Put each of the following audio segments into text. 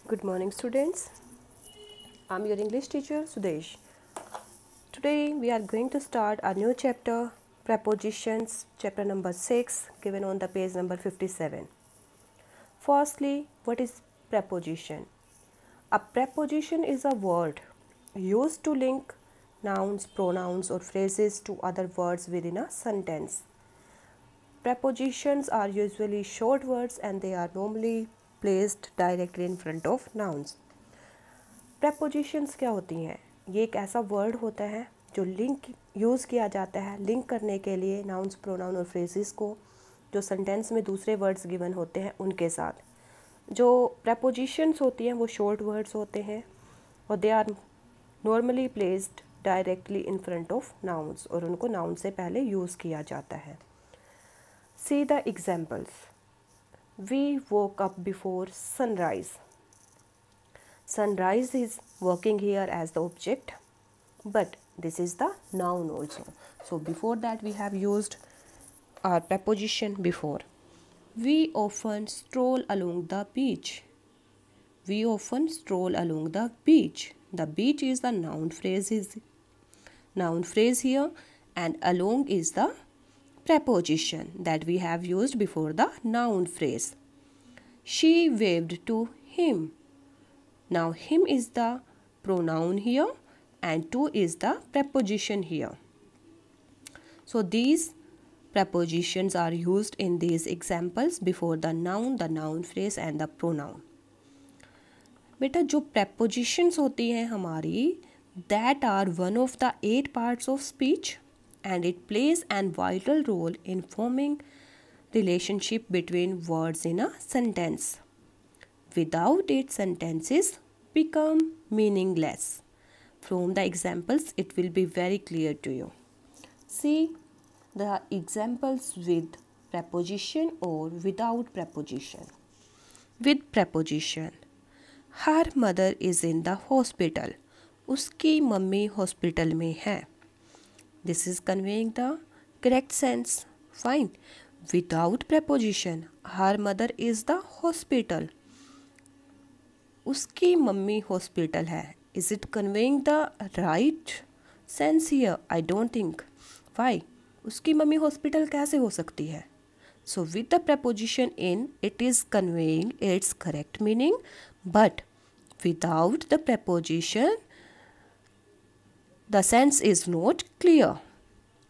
Good morning, students. I'm your English teacher, Sudesh. Today we are going to start a new chapter, Prepositions, chapter number 6, given on the page number 57. Firstly, what is preposition? A preposition is a word used to link nouns, pronouns, or phrases to other words within a sentence. Prepositions are usually short words and they are normally placed directly in front of nouns. Prepositions क्या होती हैं? ये एक ऐसा word होता है जो link use किया जाता है लिंक करने के लिए नाउन्स, प्रोनाउन और फ्रेजेस को जो सेंटेंस में दूसरे वर्ड्स गिवन होते हैं उनके साथ. जो prepositions होती हैं वो शॉर्ट वर्ड्स होते हैं और they are normally placed directly in front of nouns और उनको नाउन से पहले यूज़ किया जाता है. See the examples. We woke up before sunrise. Sunrise is working here as the object, but this is the noun also. So before that we have used our preposition before. We often stroll along the beach. We often stroll along the beach. The beach is the noun phrase here, and along is the preposition that we have used before the noun phrase. She waved to him. Now him is the pronoun here and to is the preposition here. So these prepositions are used in these examples before the noun phrase and the pronoun. बेटा जो prepositions होती हैं हमारी that are one of the 8 parts of speech and it plays a vital role in forming relationship between words in a sentence. Without it, sentences become meaningless. From the examples, it will be very clear to you. See the examples with preposition or without preposition. With preposition, her mother is in the hospital. उसकी mummy hospital में है. This is conveying the correct sense. Fine. Without preposition, her mother is the hospital. उसकी mummy hospital है. Is it conveying the right sense here? I don't think. Why? उसकी mummy hospital कैसे हो सकती है? So with the preposition in, it is conveying its correct meaning, but without the preposition, the sense is not clear.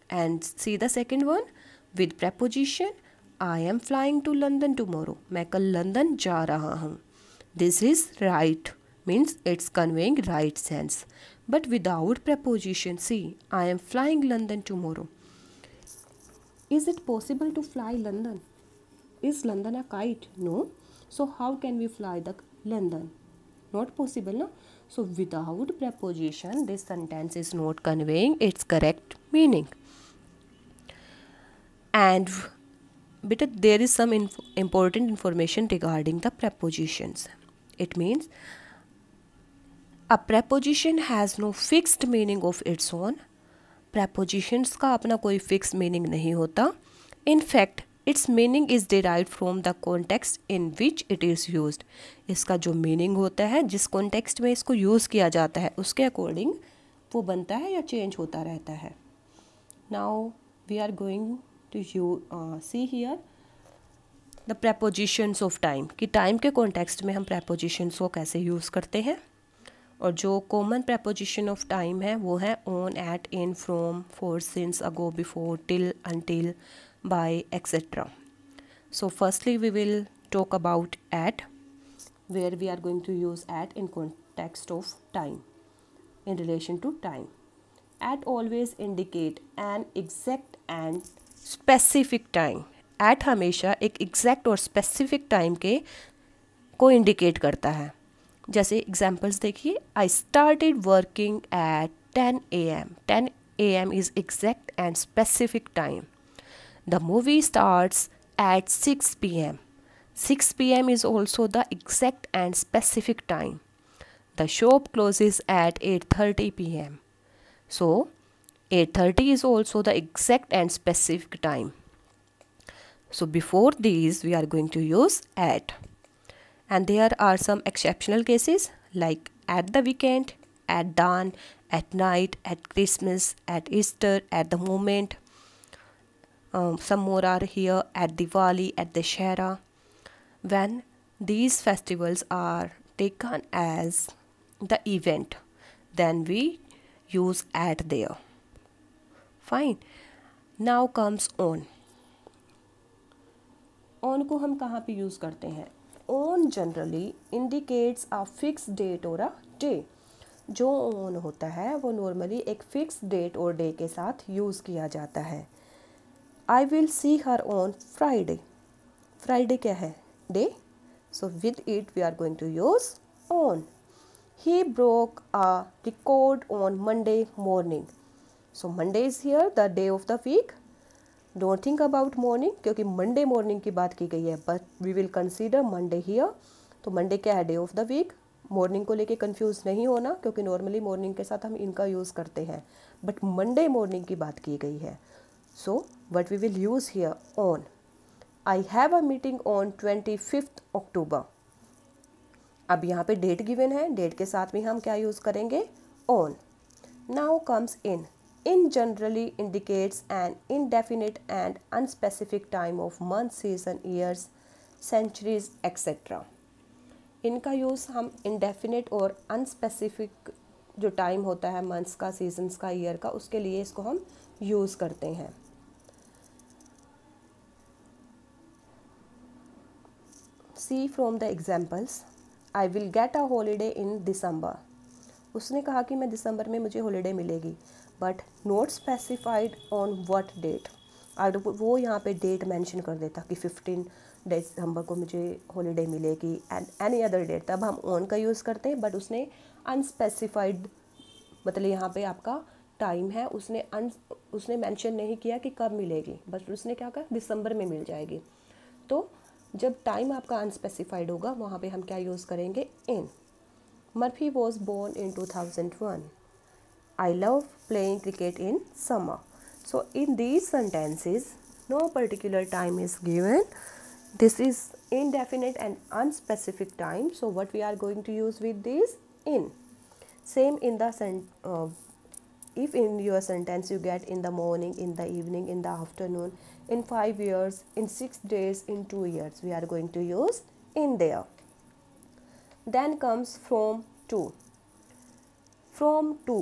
And see the second one. With preposition, I am flying to London tomorrow. मैं कल London जा रहा हूँ. This is right, means it's conveying right sense. But without preposition, see, I am flying London tomorrow. Is it possible to fly London? Is London a kite? No. So how can we fly the London? Not possible, no? So without preposition, this sentence is not conveying its correct meaning. And but there is some important information regarding the prepositions. It means a preposition has no fixed meaning of its own. Prepositions का अपना कोई fixed meaning नहीं होता. In fact, its meaning is derived from the context in which it is used. इसका जो meaning होता है जिस context में इसको use किया जाता है उसके according वो बनता है या change होता रहता है. Now we are going to see here the prepositions of time कि time के context में हम prepositions को कैसे use करते हैं. और जो common preposition of time है वो है on, at, in, from, for, since, ago, before, till, until, by, etc. So firstly we will talk about at, where we are going to use at in context of time, in relation to time. At always indicate an exact and specific time. At हमेशा एक exact और specific time के को indicate करता है. जैसे examples देखिए, I started working at 10 a.m. 10 a.m. is exact and specific time. The movie starts at 6 p.m. 6 p.m. is also the exact and specific time. The shop closes at 8:30 p.m. So 8:30 is also the exact and specific time. So before these we are going to use at. And there are some exceptional cases like at the weekend, at dawn, at night, at Christmas, at Easter, at the moment. Some more are here at Diwali, at Dashera. When these festivals are taken as the event, then we use at there. Fine. Now comes on. On को हम कहाँ पे use करते हैं? On generally indicates a fixed date or a day. जो on होता है वो नॉर्मली एक फिक्स डेट और डे के साथ यूज़ किया जाता है. I will see her on Friday. Friday क्या है? Day. So with it we are going to use on. He broke a record on Monday morning. So Monday is here, the day of the week. Don't think about morning क्योंकि Monday morning की बात की गई है, but we will consider Monday here. तो Monday क्या है? Day of the week. Morning को लेके कंफ्यूज नहीं होना क्योंकि नॉर्मली मॉर्निंग के साथ हम इनका यूज़ करते हैं, बट मंडे मॉर्निंग की बात की गई है. So what we will use here on. I have a meeting on 25 October. अब यहाँ पे डेट गिवन है, डेट के साथ में हम क्या यूज़ करेंगे? On. Now comes in. In generally indicates an indefinite and unspecific time of month, season, years, centuries, etc. इनका यूज़ हम indefinite और unspecific जो टाइम होता है मंथ्स का, सीजन्स का, ईयर का, उसके लिए इसको हम यूज़ करते हैं. See from the examples. I will get a holiday in December. उसने कहा कि मैं दिसंबर में मुझे हॉलीडे मिलेगी, but not specified on what date. अगर वो यहाँ पे डेट मेंशन कर देता कि 15 दिसंबर को मुझे हॉलीडे मिलेगी एंड एनी अदर डेट, तब हम ऑन का यूज़ करते हैं. बट उसने अनस्पेसिफाइड, मतलब यहाँ पे आपका टाइम है, उसने मेंशन नहीं किया कि कब मिलेगी, बस उसने क्या कहा? दिसंबर में मिल जाएगी. तो जब टाइम आपका अनस्पेसिफाइड होगा वहाँ पे हम क्या यूज़ करेंगे? इन. Murphy was born in 2001. I love playing cricket in summer. So in these sentences, no particular time is given. This is indefinite and unspecific time. So what we are going to use with this? In. Same in the if in your sentence you get in the morning, in the evening, in the afternoon, in 5 years, in 6 days, in 2 years, we are going to use in there. Then comes from to. From to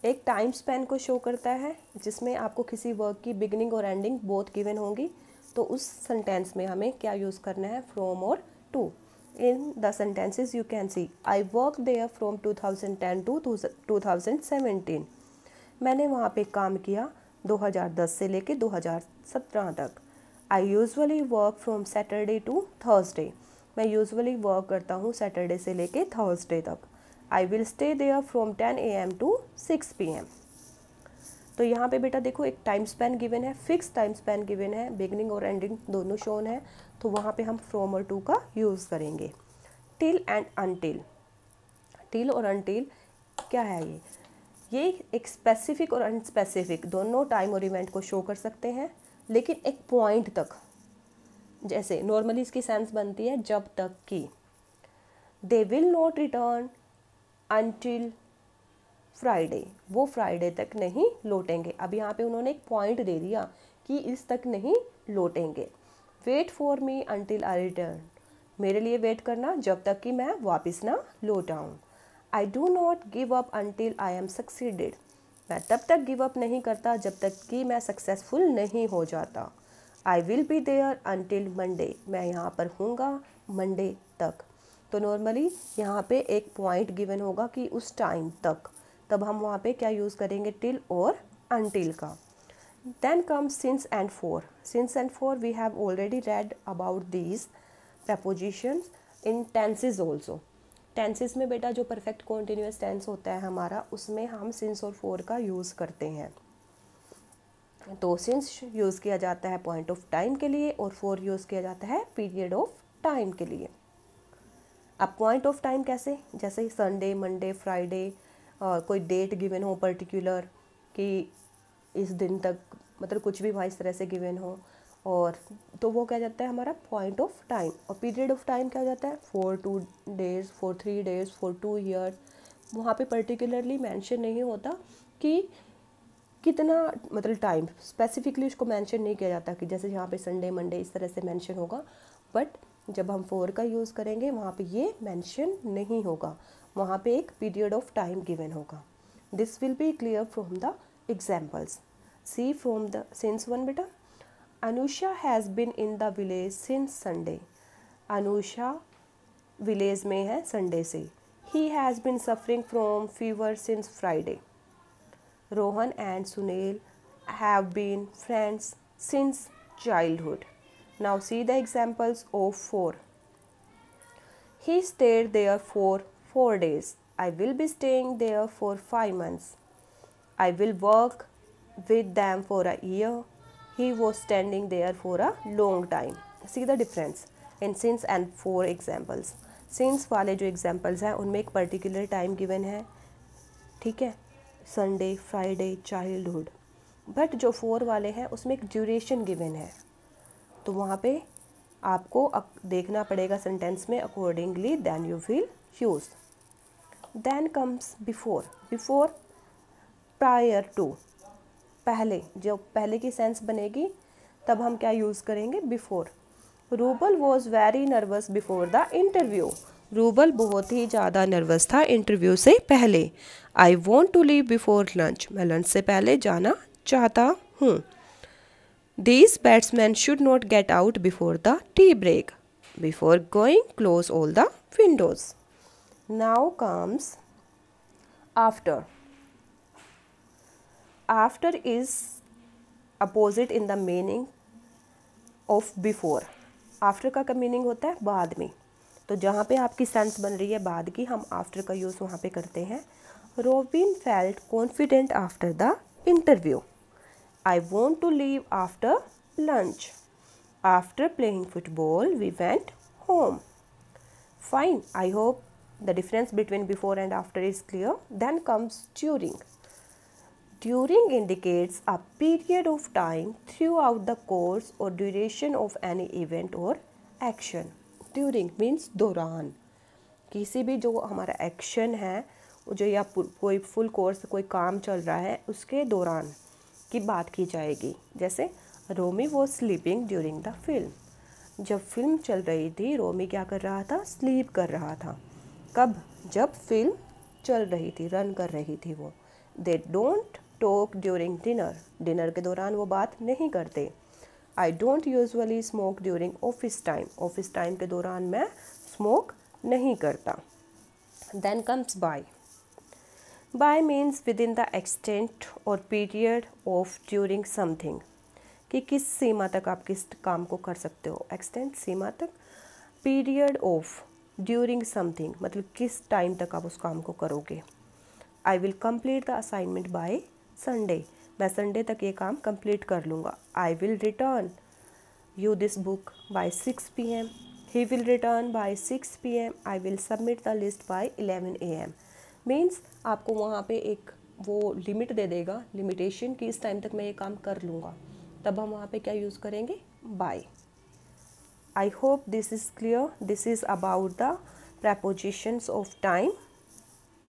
एक time span को show करता है जिसमें आपको किसी work की beginning और ending both given होंगी. तो उस सेंटेंस में हमें क्या यूज़ करना है? फ्रॉम और to. In the sentences you can see I work there from 2010 to 2017. मैंने वहाँ पे काम किया 2010 से लेके 2017 तक. I usually work from Saturday to Thursday. मैं यूजुअली वर्क करता हूँ सैटरडे से लेके थर्सडे तक. I will stay there from 10 AM to 6 PM. तो यहाँ पे बेटा देखो एक टाइम स्पैन गिवन है, फिक्स टाइम स्पैन गिवन है, बिगनिंग और एंडिंग दोनों शोन है. तो वहाँ पे हम फ्रॉम और टू का यूज़ करेंगे. Till and until. टिल और अनटिल क्या है? ये एक स्पेसिफिक और अनस्पेसिफिक दोनों टाइम और इवेंट को शो कर सकते हैं, लेकिन एक पॉइंट तक. जैसे नॉर्मली इसकी सेंस बनती है जब तक कि. They will not return until Friday. वो फ्राइडे तक नहीं लौटेंगे. अब यहाँ पे उन्होंने एक पॉइंट दे दिया कि इस तक नहीं लौटेंगे. Wait for me until I return. मेरे लिए वेट करना जब तक कि मैं वापस ना लौट आऊँ. I do not give up until I am succeeded. मैं तब तक गिव अप नहीं करता जब तक कि मैं सक्सेसफुल नहीं हो जाता. I will be there until Monday. मैं यहाँ पर हूँगा मंडे तक. तो नॉर्मली यहाँ पे एक पॉइंट गिवन होगा कि उस टाइम तक, तब हम वहाँ पे क्या यूज़ करेंगे? टिल और अनटिल का. Then comes since and for. Since and for we have already read about these prepositions in tenses also. Tenses में बेटा जो परफेक्ट कॉन्टिन्यूस टेंस होता है हमारा, उसमें हम सिंस और फॉर का यूज़ करते हैं. तो सिंस यूज़ किया जाता है पॉइंट ऑफ टाइम के लिए और फॉर यूज़ किया जाता है पीरियड ऑफ टाइम के लिए. अब पॉइंट ऑफ टाइम कैसे? जैसे संडे, मंडे, फ्राइडे, कोई डेट गिवन हो पर्टिकुलर कि इस दिन तक, मतलब कुछ भी वहाँ इस तरह से गिवन हो, और तो वो क्या जाता है हमारा पॉइंट ऑफ टाइम, और पीरियड ऑफ टाइम क्या हो जाता है for 2 days, for 3 days, for 2 years। वहाँ पे पर्टिकुलरली मेंशन नहीं होता कि कितना मतलब टाइम स्पेसिफिकली उसको मेंशन नहीं किया जाता कि जैसे यहाँ पे संडे मंडे इस तरह से मेंशन होगा, बट जब हम फॉर का यूज़ करेंगे वहाँ पे ये मेंशन नहीं होगा, वहाँ पे एक पीरियड ऑफ टाइम गिवन होगा। This will be clear from the examples. See from the since one बेटा, Anusha has been in the village since Sunday. Anusha village में है संडे से। He has been suffering from fever since Friday. Rohan and Sunil have been friends since childhood. Now see the examples of 4. He stayed there for 4 days. I will be staying there for 5 months. I will work with them for a year. He was standing there for a long time. See the difference in since and for examples. Since वाले जो examples हैं उनमें एक particular time given है, ठीक है, Sunday, Friday, childhood. But जो 4 वाले हैं उसमें एक ड्यूरेशन गिवन है, तो वहाँ पे आपको देखना पड़ेगा सेंटेंस में accordingly, then you will use. Then comes before. Before prior to, पहले, जो पहले की सेंस बनेगी तब हम क्या यूज़ करेंगे before. Rubal was very nervous before the interview. Rubal बहुत ही ज़्यादा नर्वस था इंटरव्यू से पहले। I want to leave before lunch, मैं लंच से पहले जाना चाहता हूँ। These batsman should not get out before the tea break. Before going close all the windows. Now comes after. After is opposite in the meaning of before. After का meaning होता है बाद में, तो जहाँ पे आपकी सेंस बन रही है बाद की, हम आफ्टर का यूज़ वहाँ पे करते हैं। Robin felt confident after the interview. I want to leave after lunch. After playing football we went home. Fine, I hope the difference between before and after is clear. Then comes during. During indicates a period of time throughout the course or duration of any event or action. During means दौरान, किसी भी जो हमारा action है जो या कोई full course कोई काम चल रहा है उसके दौरान की बात की जाएगी। जैसे Romi was sleeping during the film. जब फिल्म चल रही थी रोमी क्या कर रहा था, स्लीप कर रहा था। कब, जब फिल्म चल रही थी, रन कर रही थी वो। They don't talk during dinner. Dinner के दौरान वो बात नहीं करते। I don't usually smoke during office time. Office time के दौरान मैं स्मोक नहीं करता। Then comes by. By means within the extent और पीरियड ऑफ ड्यूरिंग समथिंग, कि किस सीमा तक आप किस काम को कर सकते हो। एक्सटेंट सीमा तक, पीरियड ऑफ ड्यूरिंग समथिंग मतलब किस टाइम तक आप उस काम को करोगे। I will complete the assignment by Sunday. मैं संडे तक ये काम कंप्लीट कर लूँगा। I will return you this book by 6 PM। He will return by 6 PM। I will submit the list by 11 AM। Means आपको वहाँ पे एक वो लिमिट दे देगा, लिमिटेशन कि इस टाइम तक मैं ये काम कर लूँगा, तब हम वहाँ पे क्या यूज़ करेंगे, by. I hope this is clear. This is about the prepositions of time.